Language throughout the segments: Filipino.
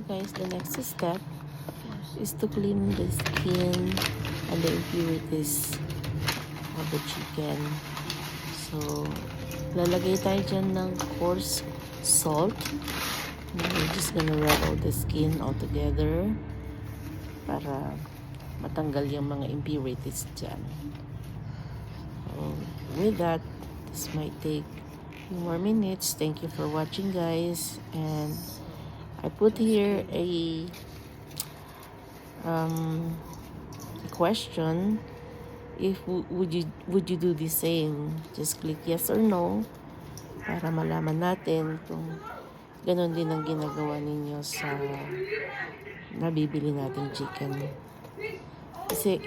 guys, the next step is to clean the skin and the impurities of the chicken. So, lalagay tayo dyan ng coarse salt. We're just gonna rub out the skin all together para matanggal yung mga impurities dyan. So, with that, this might take a few more minutes. Thank you for watching, guys. And I put here a question. If would you do the same? Just click yes or no para malaman natin kung ganon din ang ginagawa ninyo sa nabibili nating chicken. Kasi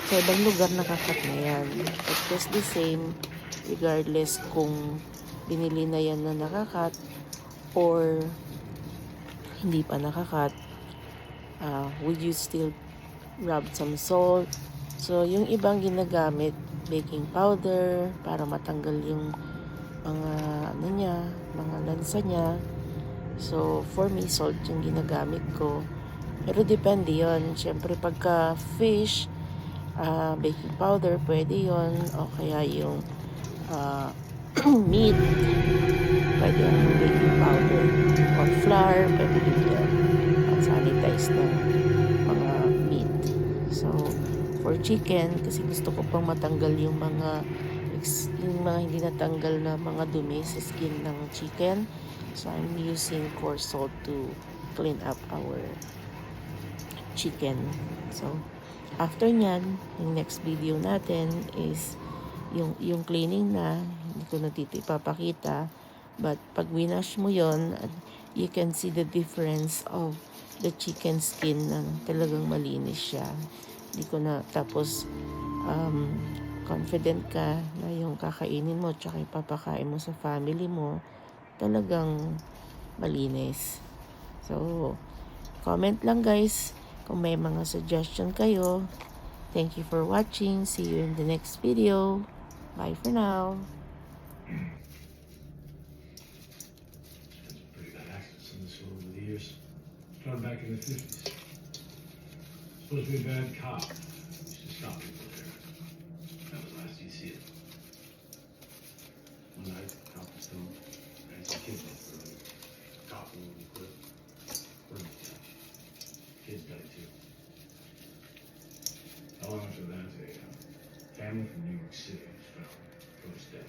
sa ibang lugar nakakat na yan. But just the same, regardless kung binili na yan na nakakat or hindi pa nakakat, would you still rub some salt? So, yung ibang ginagamit, baking powder para matanggal yung mga ano niya, mga lansa niya. So, for me, salt yung ginagamit ko. Pero depende yon. Siyempre, pagka fish, baking powder, pwede yon. O kaya yung meat, pwede yung baking powder. Or flour, pwede din yun. Sanitize ng mga meat. So, for chicken, kasi gusto ko pang matanggal yung mga hindi natanggal na mga dumi sa skin ng chicken. So, I'm using coarse salt to clean up our chicken. So, after nyan, yung next video natin is yung cleaning na. Hindi ko na dito ipapakita. But, pag winash mo yon, you can see the difference of the chicken skin na talagang malinis siya. Hindi ko na, tapos, confident ka na yung kakainin mo tsaka ipapakain mo sa family mo talagang malinis. So, comment lang guys kung may mga suggestion kayo. Thank you for watching. See you in the next video. Bye for now. Pretty bad accidents in this world over the years. Started back in the 50s. Supposed to be a bad cop. Used to stop people there. That was last you see it. One night, cop was stoned. Ran some kids off the road. Cop wouldn't quit. Burned to death. Kids died too. Not long after that, a family from New York City was found. Goes dead.